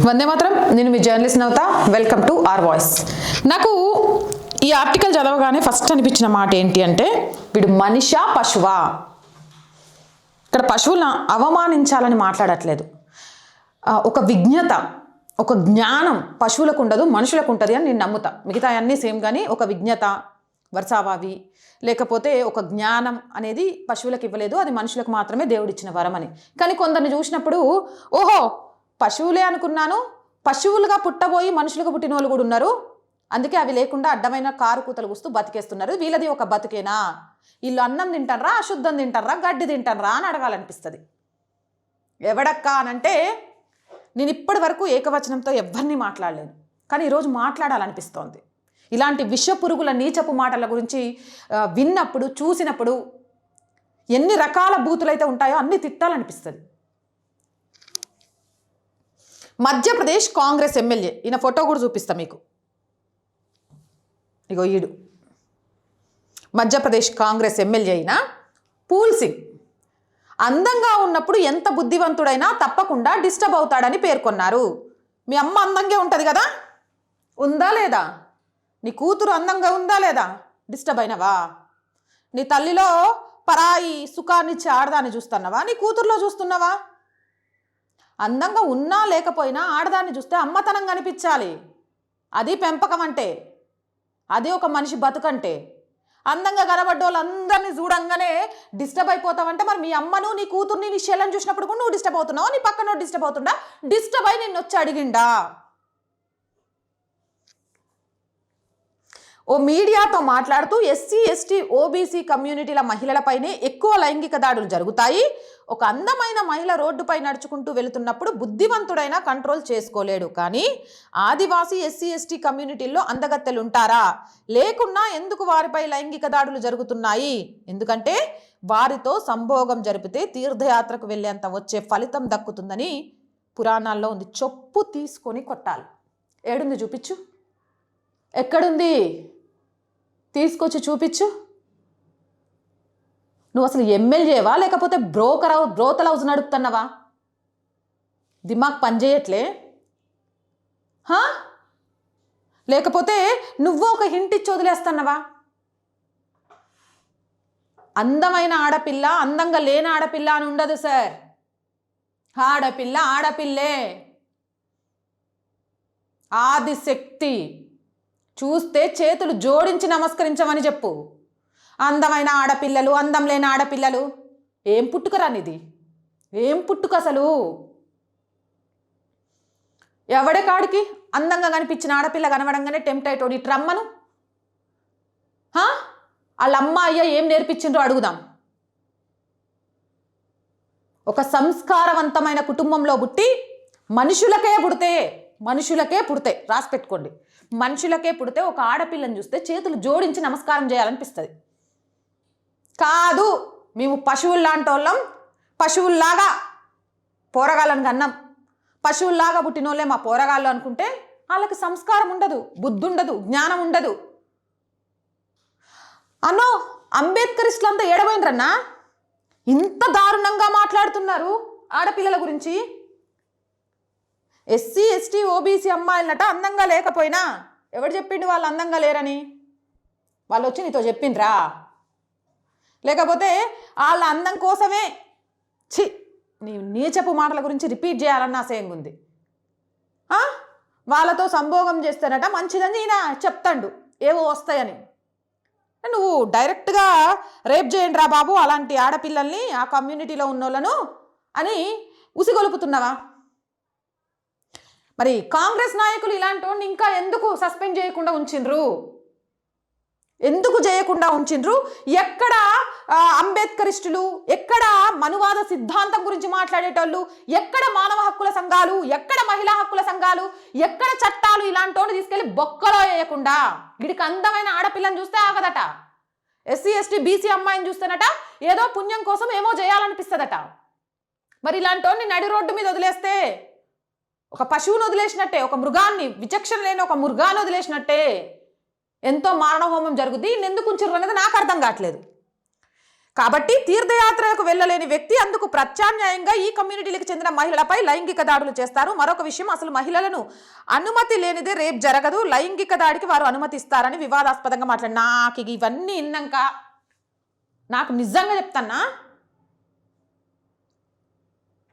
వందే మాత్రం. నేను మీ journalist Navata. Welcome to R voice. నాకు ఈ ఆర్టికల్ చదవగానే ఫస్ట్ అనిపించిన మాట ఏంటి అంటే, వీడు మనిషా పశువా? ఇక్కడ పశువులను అవమానించాలని మాట్లాడట్లేదు. ఒక విజ్ఞత, ఒక జ్ఞానం పశువులకు ఉండదు, మనుషులకు ఉంటుంది అని నేను నమ్ముతా. మిగతా అన్నీ సేమ్, కానీ ఒక విజ్ఞత, వర్షావావి, లేకపోతే ఒక జ్ఞానం అనేది పశువులకు ఇవ్వలేదు, అది మనుషులకు మాత్రమే దేవుడిచ్చిన వరం అని. కానీ కొందరిని చూసినప్పుడు ఓహో పశువులే అనుకున్నాను, పశువులుగా పుట్టబోయి మనుషులుగా పుట్టిన వాళ్ళు కూడా ఉన్నారు, అందుకే అవి లేకుండా అడ్డమైన కారు కూతలు కూస్తూ బతికేస్తున్నారు, వీళ్ళది ఒక బతికేనా? వీళ్ళు అన్నం తింటారా, అశుద్ధం తింటారా, గడ్డి తింటారా అని అడగాలనిపిస్తుంది. ఎవడక్కా అనంటే, నేను ఇప్పటి వరకు ఏకవచనంతో ఎవరిని మాట్లాడలేను, కానీ ఈరోజు మాట్లాడాలనిపిస్తోంది. ఇలాంటి విష పురుగుల నీచపు మాటల గురించి విన్నప్పుడు, చూసినప్పుడు ఎన్ని రకాల బూతులైతే ఉంటాయో అన్ని తిట్టాలనిపిస్తుంది. మధ్యప్రదేశ్ కాంగ్రెస్ ఎమ్మెల్యే, ఈయన ఫోటో కూడా చూపిస్తా మీకు. ఇగో ఈడు మధ్యప్రదేశ్ కాంగ్రెస్ ఎమ్మెల్యే అయిన పూల్ సింగ్ అందంగా ఉన్నప్పుడు ఎంత బుద్ధివంతుడైనా తప్పకుండా డిస్టర్బ్ అవుతాడని పేర్కొన్నారు. మీ అమ్మ అందంగా ఉంటుంది కదా, ఉందా లేదా? నీ కూతురు అందంగా ఉందా లేదా? డిస్టర్బ్ అయినవా? నీ తల్లిలో పరాయి సుఖాన్నిచ్చి ఆడదాన్ని చూస్తున్నావా? నీ కూతురులో చూస్తున్నావా? అందంగా ఉన్నా లేకపోయినా ఆడదాన్ని చూస్తే అమ్మతనం కనిపించాలి. అది పెంపకం అంటే, అది ఒక మనిషి బతుకంటే. అందంగా కనబడ్డ వాళ్ళందరినీ చూడంగానే డిస్టర్బ్ అయిపోతావంటే, మరి మీ అమ్మను, నీ కూతుర్ని, నీ శైలం చూసినప్పుడు కూడా నువ్వు డిస్టర్బ్ అవుతున్నావు, నీ పక్కన డిస్టర్బ్ అవుతుండా? డిస్టర్బ్ అయి నిన్ను వచ్చి అడిగిండా? ఓ మీడియాతో మాట్లాడుతూ ఎస్సీ, ఎస్టీ, ఓబీసీ కమ్యూనిటీల మహిళలపైనే ఎక్కువ లైంగిక దాడులు జరుగుతాయి. ఒక అందమైన మహిళ రోడ్డుపై నడుచుకుంటూ వెళుతున్నప్పుడు బుద్ధివంతుడైన కంట్రోల్ చేసుకోలేడు, కానీ ఆదివాసీ, ఎస్సీ, ఎస్టీ కమ్యూనిటీల్లో అందగత్తెలు ఉంటారా? లేకున్నా ఎందుకు వారిపై లైంగిక దాడులు జరుగుతున్నాయి? ఎందుకంటే వారితో సంభోగం జరిపితే తీర్థయాత్రకు వెళ్ళేంత వచ్చే ఫలితం దక్కుతుందని పురాణాల్లో ఉంది. చొప్పు తీసుకొని కొట్టాలి. ఏడుంది చూపించు, ఎక్కడుంది తీసుకొచ్చి చూపించు. నువ్వు అసలు ఎమ్మెల్యేవా, లేకపోతే బ్రోతల్ హౌస్ నడుపుతున్నావా? దిమాగ్ పనిచేయట్లే? లేకపోతే నువ్వు ఒక హింట్ ఇచ్చి వదిలేస్తున్నావా? అందమైన ఆడపిల్ల, అందంగా లేని ఆడపిల్ల అని ఉండదు సార్. ఆడపిల్ల ఆడపిల్లే, ఆదిశక్తి. చూస్తే చేతులు జోడించి నమస్కరించమని చెప్పు. అందమైన ఆడపిల్లలు, అందం లేని ఆడపిల్లలు, ఏం పుట్టుకరానిది? ఏం పుట్టుక అసలు? ఎవడే కాడికి అందంగా కనిపించిన ఆడపిల్ల కనబడంగానే టెంప్ట్ అయిటోడు ఇటు రమ్మను. వాళ్ళ అమ్మ అయ్య ఏం నేర్పించిండ్రో అడుగుదాం. ఒక సంస్కారవంతమైన కుటుంబంలో పుట్టి మనుషులకే పుడితే రాసి పెట్టుకోండి, మనుషులకే పుడితే ఒక ఆడపిల్లని చూస్తే చేతులు జోడించి నమస్కారం చేయాలనిపిస్తుంది. కాదు, మేము పశువులు లాంటి వాళ్ళం, పశువుల్లాగా పోరగాళ్ళని కన్నాం, పశువుల్లాగా పుట్టినోళ్ళే మా పోరగాళ్ళు అనుకుంటే వాళ్ళకి సంస్కారం ఉండదు, బుద్ధి ఉండదు, జ్ఞానం ఉండదు. అన్నో అంబేద్కరిస్టులంతా ఏడబోయినరన్నా, ఇంత దారుణంగా మాట్లాడుతున్నారు ఆడపిల్లల గురించి. ఎస్సీ, ఎస్టీ, ఓబీసీ అమ్మాయిలనట అందంగా లేకపోయినా, ఎవరు చెప్పిండు వాళ్ళు అందంగా లేరని? వాళ్ళు వచ్చి నీతో చెప్పిండ్రా? లేకపోతే వాళ్ళ అందం కోసమే నీ నీచపు మాటల గురించి రిపీట్ చేయాలన్న ఆశయంగా ఉంది. వాళ్ళతో సంభోగం చేస్తానట మంచిదని ఈయన చెప్తాడు, ఏవో వస్తాయని. నువ్వు డైరెక్ట్గా రేప్ చేయండి రా బాబు అలాంటి ఆడపిల్లల్ని, ఆ కమ్యూనిటీలో ఉన్నోళ్ళను అని ఉసిగొలుపుతున్నావా? మరి కాంగ్రెస్ నాయకులు ఇలాంటి వాడిని ఇంకా ఎందుకు సస్పెండ్ చేయకుండా ఉంచిండ్రు? ఎక్కడ అంబేద్కరిస్టులు, ఎక్కడ మనువాద సిద్ధాంతం గురించి మాట్లాడేటోళ్ళు, ఎక్కడ మానవ హక్కుల సంఘాలు, ఎక్కడ మహిళా హక్కుల సంఘాలు, ఎక్కడ చట్టాలు ఇలాంటి వాడిని తీసుకెళ్ళి బొక్కలో వేయకుండా? వీడికి అందమైన ఆడపిల్లని చూస్తే ఆగదట, ఎస్సీ, ఎస్టీ, బీసీ అమ్మాయిని చూస్తేనట ఏదో పుణ్యం కోసం ఏమో చేయాలనిపిస్తుందట. మరి ఇలాంటి వాడిని నడి రోడ్డు మీద వదిలేస్తే ఒక పశువును వదిలేసినట్టే, ఒక మృగాన్ని, విచక్షణ లేని ఒక మృగాన్ని వదిలేసినట్టే. ఎంతో మారణహోమం జరుగుద్ది. ఎందుకు ఉంచిర్రు అనేది నాకు అర్థం కావట్లేదు. కాబట్టి తీర్థయాత్రలకు వెళ్ళలేని వ్యక్తి అందుకు ప్రత్యామ్నాయంగా ఈ కమ్యూనిటీలకు చెందిన మహిళలపై లైంగిక దాడులు చేస్తారు. మరొక విషయం, అసలు మహిళలను అనుమతి లేనిదే రేప్ జరగదు, లైంగిక దాడికి వారు అనుమతిస్తారని వివాదాస్పదంగా మాట్లాడి. నాకు ఇవన్నీ విన్నాక నాకు నిజంగా చెప్తాన్నా,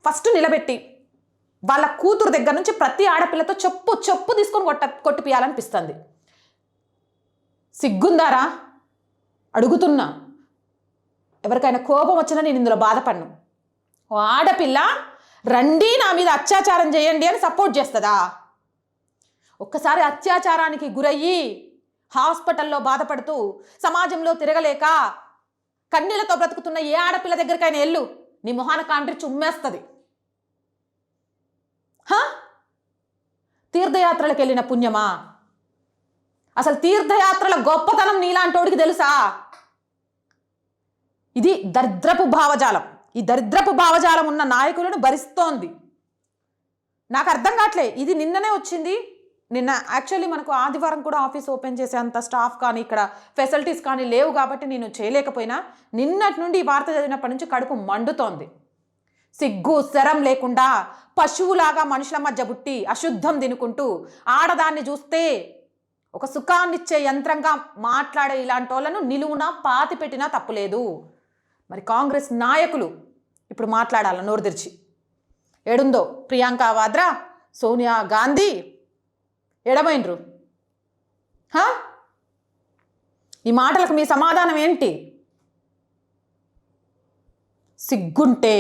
ఫస్ట్ నిలబెట్టి వాళ్ళ కూతురు దగ్గర నుంచి ప్రతి ఆడపిల్లతో చెప్పు తీసుకొని కొట్టిపియాలనిపిస్తుంది. సిగ్గుందారా అడుగుతున్నా. ఎవరికైనా కోపం వచ్చినా నేను ఇందులో బాధపడను. ఓ ఆడపిల్ల రండి నా మీద అత్యాచారం చేయండి అని సపోర్ట్ చేస్తుందా? ఒక్కసారి అత్యాచారానికి గురయ్యి హాస్పిటల్లో బాధపడుతూ సమాజంలో తిరగలేక కన్నీళ్లతో బ్రతుకుతున్న ఏ ఆడపిల్ల దగ్గరికైనా ఎల్లు, నీ మొహాన కాండ్రి చుమ్మేస్తుంది. తీర్థయాత్రలకు వెళ్ళిన పుణ్యమా? అసలు తీర్థయాత్రల గొప్పతనం నీలాంటోడికి తెలుసా? ఇది దరిద్రపు భావజాలం. ఈ దరిద్రపు భావజాలం ఉన్న నాయకులను భరిస్తోంది. నాకు అర్థం కావట్లే. ఇది నిన్ననే వచ్చింది. నిన్న యాక్చువల్లీ మనకు ఆదివారం కూడా ఆఫీస్ ఓపెన్ చేసేంత స్టాఫ్ కానీ ఇక్కడ ఫెసిలిటీస్ కానీ లేవు కాబట్టి నేను చేయలేకపోయినా, నిన్నటి నుండి ఈ వార్త చదివినప్పటి నుంచి కడుపు మండుతోంది. సిగ్గు శరం లేకుండా పశువులాగా మనుషుల మధ్య పుట్టి అశుద్ధం తినుకుంటూ ఆడదాన్ని చూస్తే ఒక సుఖాన్నిచ్చే యంత్రంగా మాట్లాడే ఇలాంటి వాళ్ళను నిలువునా పాతి పెట్టినా తప్పులేదు. మరి కాంగ్రెస్ నాయకులు ఇప్పుడు మాట్లాడాల నోరు తెరిచి. ఏడుందో ప్రియాంక వాద్రా, సోనియా గాంధీ ఎడమైనరు? ఈ మాటలకు మీ సమాధానం ఏంటి? సిగ్గుంటే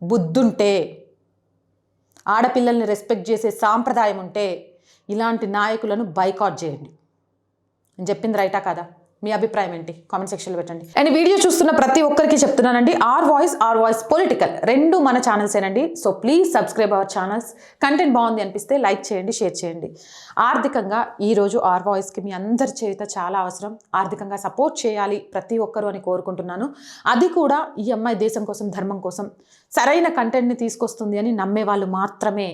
బుద్ధుంటే ఆడపిల్లల్ని రెస్పెక్ట్ చేసే సాంప్రదాయం ఉంటే ఇలాంటి నాయకులను బైకాట్ చేయండి. నేను చెప్పింది రైటా కాదా? మీ అభిప్రాయం ఏంటి? కామెంట్ సెక్షన్లో పెట్టండి. అండ్ వీడియో చూస్తున్న ప్రతి ఒక్కరికి చెప్తున్నానండి, ఆర్ వాయిస్ పొలిటికల్ రెండు మన ఛానల్సేనండి. So please subscribe our channels. Content బాగుంది అనిపిస్తే లైక్ చేయండి, షేర్ చేయండి. ఆర్థికంగా ఈరోజు ఆర్ వాయిస్కి మీ అందరి చేత చాలా అవసరం. ఆర్థికంగా సపోర్ట్ చేయాలి ప్రతి ఒక్కరు అని కోరుకుంటున్నాను. అది కూడా ఈ అమ్మాయి దేశం కోసం, ధర్మం కోసం సరైన కంటెంట్ని తీసుకొస్తుంది అని నమ్మే వాళ్ళు మాత్రమే.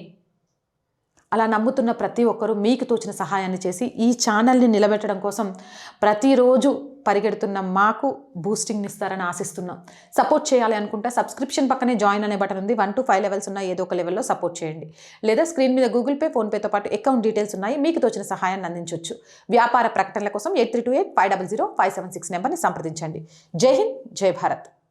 అలా నమ్ముతున్న ప్రతి ఒక్కరూ మీకు తోచిన సహాయాన్ని చేసి ఈ ఛానల్ని నిలబెట్టడం కోసం ప్రతిరోజు పరిగెడుతున్న మాకు బూస్టింగ్ని ఇస్తారని ఆశిస్తున్నాం. సపోర్ట్ చేయాలి అనుకుంటే సబ్స్క్రిప్షన్ పక్కనే జాయిన్ అనే బటన్ ఉంది. 1 to 5 లెవెల్స్ ఉన్న ఏదో ఒక లెవెల్లో సపోర్ట్ చేయండి. లేదా స్క్రీన్ మీద గూగుల్ పే, ఫోన్పేతో పాటు అకౌంట్ డీటెయిల్స్ ఉన్నాయి. మీకు తోచిన సహాయాన్ని అందించవచ్చు. వ్యాపార ప్రకటనల కోసం 8328500576 నెంబర్ని సంప్రదించండి. జై హింద్, జై భారత్.